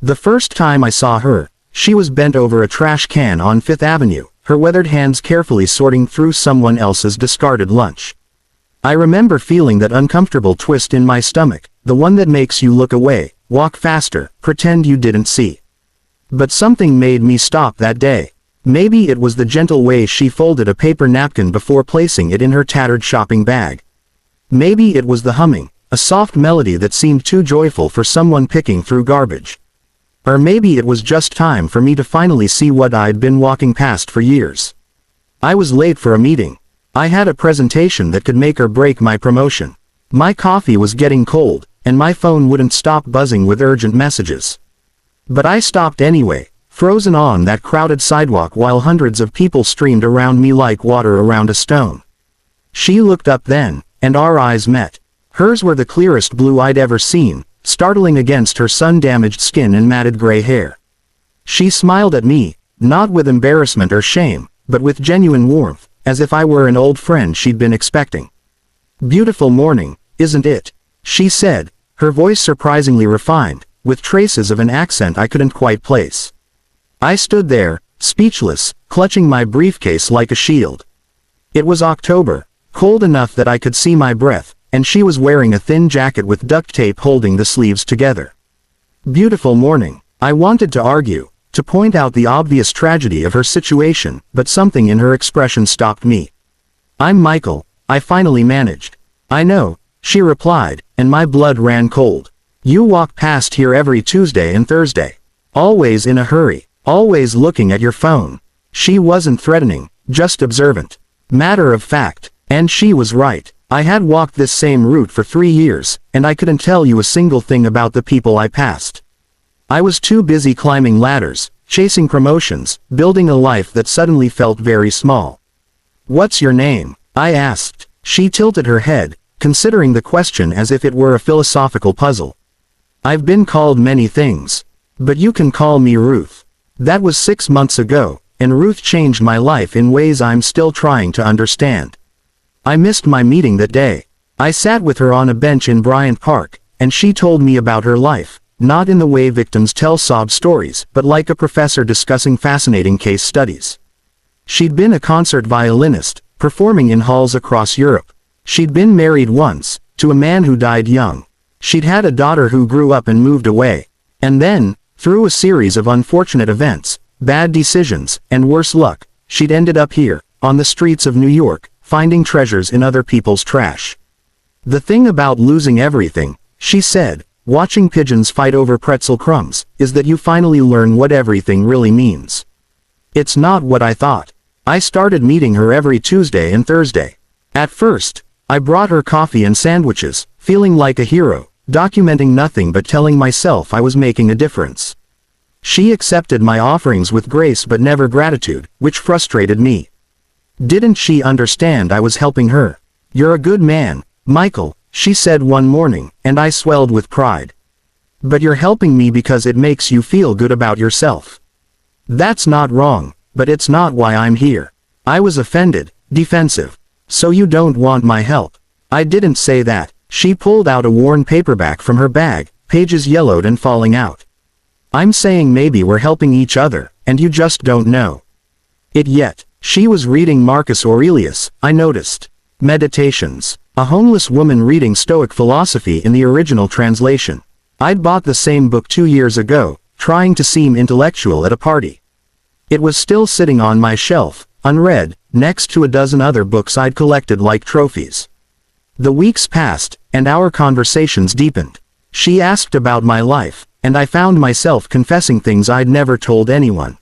The first time I saw her, she was bent over a trash can on Fifth Avenue, her weathered hands carefully sorting through someone else's discarded lunch. I remember feeling that uncomfortable twist in my stomach, the one that makes you look away, walk faster, pretend you didn't see. But something made me stop that day. Maybe it was the gentle way she folded a paper napkin before placing it in her tattered shopping bag. Maybe it was the humming, a soft melody that seemed too joyful for someone picking through garbage. Or maybe it was just time for me to finally see what I'd been walking past for years. I was late for a meeting. I had a presentation that could make or break my promotion. My coffee was getting cold, and my phone wouldn't stop buzzing with urgent messages. But I stopped anyway, frozen on that crowded sidewalk while hundreds of people streamed around me like water around a stone. She looked up then, and our eyes met. Hers were the clearest blue I'd ever seen, startling against her sun-damaged skin and matted gray hair. She smiled at me, not with embarrassment or shame, but with genuine warmth, as if I were an old friend she'd been expecting. "Beautiful morning, isn't it?" she said, her voice surprisingly refined, with traces of an accent I couldn't quite place. I stood there, speechless, clutching my briefcase like a shield. It was October, cold enough that I could see my breath, and she was wearing a thin jacket with duct tape holding the sleeves together. "Beautiful morning." I wanted to argue, to point out the obvious tragedy of her situation, but something in her expression stopped me. "I'm Michael," I finally managed. "I know," she replied, and my blood ran cold. "You walk past here every Tuesday and Thursday. Always in a hurry, always looking at your phone." She wasn't threatening, just observant. Matter of fact, and she was right. I had walked this same route for 3 years, and I couldn't tell you a single thing about the people I passed. I was too busy climbing ladders, chasing promotions, building a life that suddenly felt very small. "What's your name?" I asked. She tilted her head, considering the question as if it were a philosophical puzzle. "I've been called many things. But you can call me Ruth." That was 6 months ago, and Ruth changed my life in ways I'm still trying to understand. I missed my meeting that day. I sat with her on a bench in Bryant Park, and she told me about her life, not in the way victims tell sob stories, but like a professor discussing fascinating case studies. She'd been a concert violinist, performing in halls across Europe. She'd been married once, to a man who died young. She'd had a daughter who grew up and moved away. And then, through a series of unfortunate events, bad decisions, and worse luck, she'd ended up here, on the streets of New York, finding treasures in other people's trash. "The thing about losing everything," she said, watching pigeons fight over pretzel crumbs, "is that you finally learn what everything really means." It's not what I thought. I started meeting her every Tuesday and Thursday. At first, I brought her coffee and sandwiches, feeling like a hero, documenting nothing but telling myself I was making a difference. She accepted my offerings with grace but never gratitude, which frustrated me. Didn't she understand I was helping her? "You're a good man, Michael," she said one morning, and I swelled with pride. "But you're helping me because it makes you feel good about yourself." That's not wrong, but it's not why I'm here. I was offended, defensive. "So you don't want my help?" I didn't say that. She pulled out a worn paperback from her bag, pages yellowed and falling out. "I'm saying maybe we're helping each other, and you just don't know it yet." She was reading Marcus Aurelius, I noticed. Meditations. A homeless woman reading Stoic philosophy in the original translation. I'd bought the same book 2 years ago, trying to seem intellectual at a party. It was still sitting on my shelf, unread, next to a dozen other books I'd collected like trophies. The weeks passed, and our conversations deepened. She asked about my life, and I found myself confessing things I'd never told anyone.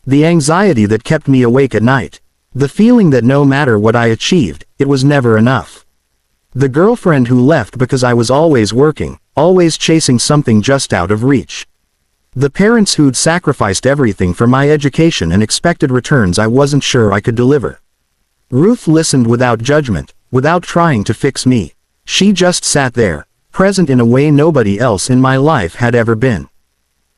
The anxiety that kept me awake at night. The feeling that no matter what I achieved, it was never enough. The girlfriend who left because I was always working, always chasing something just out of reach. The parents who'd sacrificed everything for my education and expected returns I wasn't sure I could deliver. Ruth listened without judgment, without trying to fix me. She just sat there, present in a way nobody else in my life had ever been.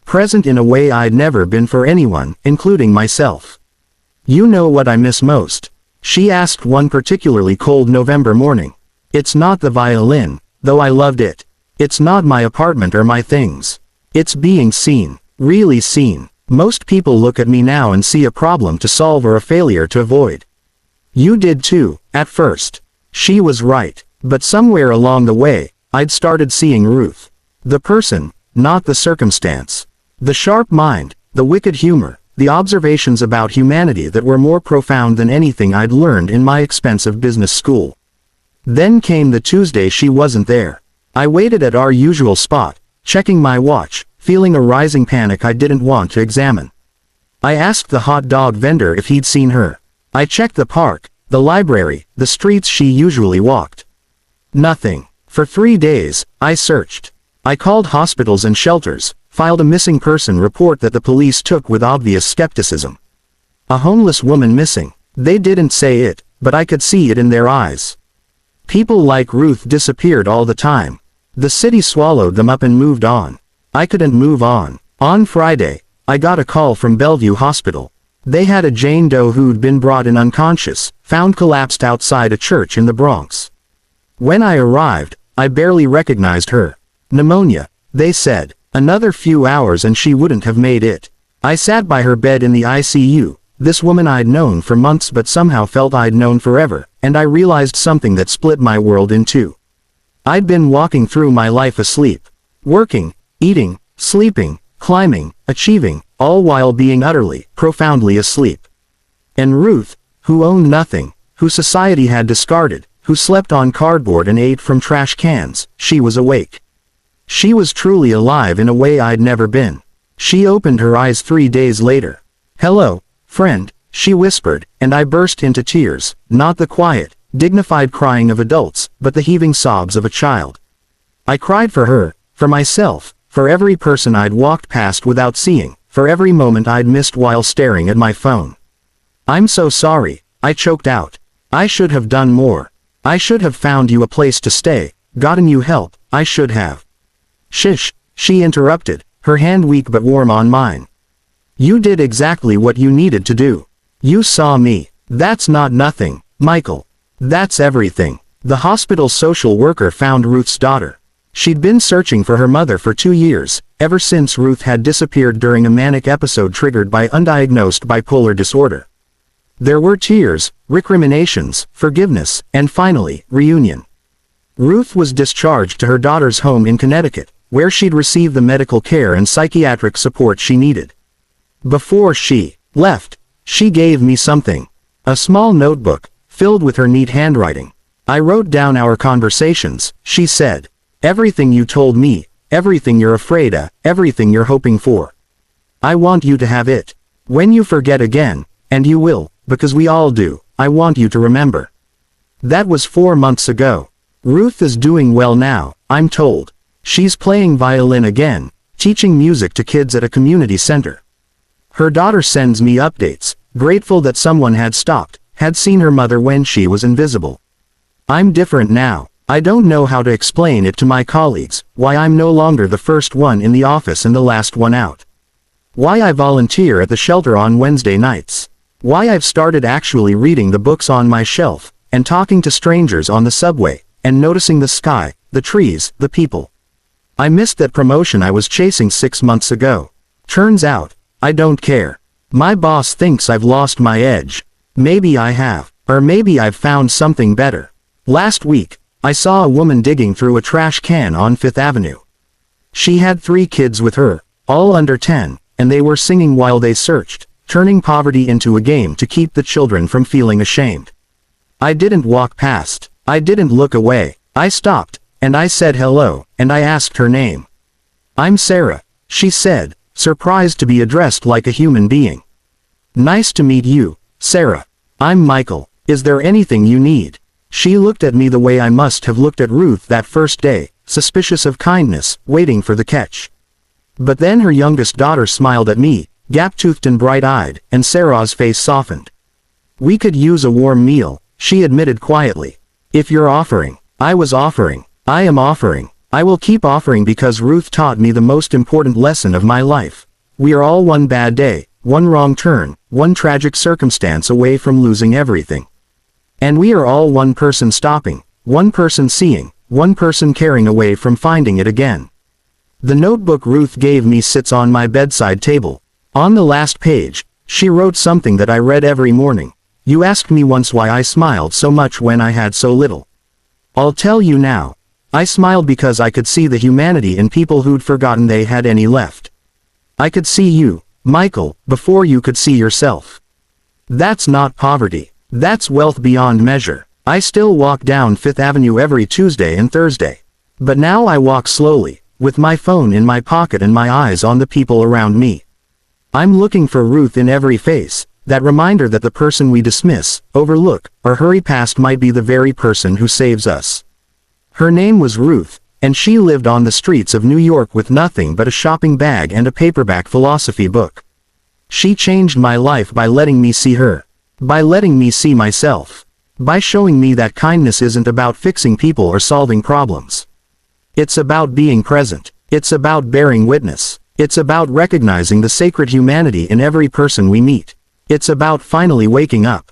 Present in a way I'd never been for anyone, including myself. "You know what I miss most?" she asked one particularly cold November morning. "It's not the violin, though I loved it. It's not my apartment or my things. It's being seen. Really seen. Most people look at me now and see a problem to solve or a failure to avoid. You did too, at first. She was right. But somewhere along the way, I'd started seeing Ruth. The person, not the circumstance. The sharp mind, the wicked humor, the observations about humanity that were more profound than anything I'd learned in my expensive business school. Then came the Tuesday she wasn't there. I waited at our usual spot, checking my watch, feeling a rising panic I didn't want to examine. I asked the hot dog vendor if he'd seen her. I checked the park, the library, the streets she usually walked. Nothing. For 3 days, I searched. I called hospitals and shelters, filed a missing person report that the police took with obvious skepticism. A homeless woman missing. They didn't say it, but I could see it in their eyes. People like Ruth disappeared all the time. The city swallowed them up and moved on. I couldn't move on. On Friday, I got a call from Bellevue Hospital. They had a Jane Doe who'd been brought in unconscious, found collapsed outside a church in the Bronx. When I arrived, I barely recognized her. Pneumonia, they said. Another few hours and she wouldn't have made it. I sat by her bed in the ICU, this woman I'd known for months but somehow felt I'd known forever, and I realized something that split my world in two. I'd been walking through my life asleep. Working, eating, sleeping, climbing, achieving, all while being utterly, profoundly asleep. And Ruth, who owned nothing, who society had discarded, who slept on cardboard and ate from trash cans, she was awake. She was truly alive in a way I'd never been. She opened her eyes 3 days later. "Hello, friend," she whispered, and I burst into tears, not the quiet, dignified crying of adults, but the heaving sobs of a child. I cried for her, for myself, for every person I'd walked past without seeing, for every moment I'd missed while staring at my phone. "I'm so sorry," I choked out. "I should have done more. I should have found you a place to stay, gotten you help, I should have." "Shish," she interrupted, her hand weak but warm on mine. "You did exactly what you needed to do. You saw me. That's not nothing, Michael. That's everything." The hospital social worker found Ruth's daughter. She'd been searching for her mother for 2 years, ever since Ruth had disappeared during a manic episode triggered by undiagnosed bipolar disorder. There were tears, recriminations, forgiveness, and finally, reunion. Ruth was discharged to her daughter's home in Connecticut, where she'd receive the medical care and psychiatric support she needed. Before she left, she gave me something. A small notebook, filled with her neat handwriting. I wrote down our conversations, she said. Everything you told me, everything you're afraid of, everything you're hoping for. I want you to have it. When you forget again, and you will, because we all do, I want you to remember. That was 4 months ago. Ruth is doing well now, I'm told. She's playing violin again, teaching music to kids at a community center. Her daughter sends me updates, grateful that someone had stopped, had seen her mother when she was invisible. I'm different now. I don't know how to explain it to my colleagues, why I'm no longer the first one in the office and the last one out. Why I volunteer at the shelter on Wednesday nights. Why I've started actually reading the books on my shelf, and talking to strangers on the subway, and noticing the sky, the trees, the people. I missed that promotion I was chasing 6 months ago. Turns out, I don't care. My boss thinks I've lost my edge. Maybe I have, or maybe I've found something better. Last week, I saw a woman digging through a trash can on 5th Avenue. She had 3 kids with her, all under 10, and they were singing while they searched, turning poverty into a game to keep the children from feeling ashamed. I didn't walk past. I didn't look away. I stopped, and I said hello, and I asked her name. I'm Sarah, she said, surprised to be addressed like a human being. Nice to meet you, Sarah. I'm Michael. Is there anything you need? She looked at me the way I must have looked at Ruth that first day, suspicious of kindness, waiting for the catch. But then her youngest daughter smiled at me, gap-toothed and bright-eyed, and Sarah's face softened. We could use a warm meal, she admitted quietly. If you're offering. I was offering. I am offering. I will keep offering because Ruth taught me the most important lesson of my life. We are all one bad day, one wrong turn, one tragic circumstance away from losing everything. And we are all one person stopping, one person seeing, one person caring away from finding it again. The notebook Ruth gave me sits on my bedside table. On the last page, she wrote something that I read every morning. You asked me once why I smiled so much when I had so little. I'll tell you now. I smiled because I could see the humanity in people who'd forgotten they had any left. I could see you, Michael, before you could see yourself. That's not poverty. That's wealth beyond measure. I still walk down Fifth Avenue every Tuesday and Thursday. But now I walk slowly, with my phone in my pocket and my eyes on the people around me. I'm looking for Ruth in every face, that reminder that the person we dismiss, overlook, or hurry past might be the very person who saves us. Her name was Ruth, and she lived on the streets of New York with nothing but a shopping bag and a paperback philosophy book. She changed my life by letting me see her. By letting me see myself. By showing me that kindness isn't about fixing people or solving problems. It's about being present. It's about bearing witness. It's about recognizing the sacred humanity in every person we meet. It's about finally waking up.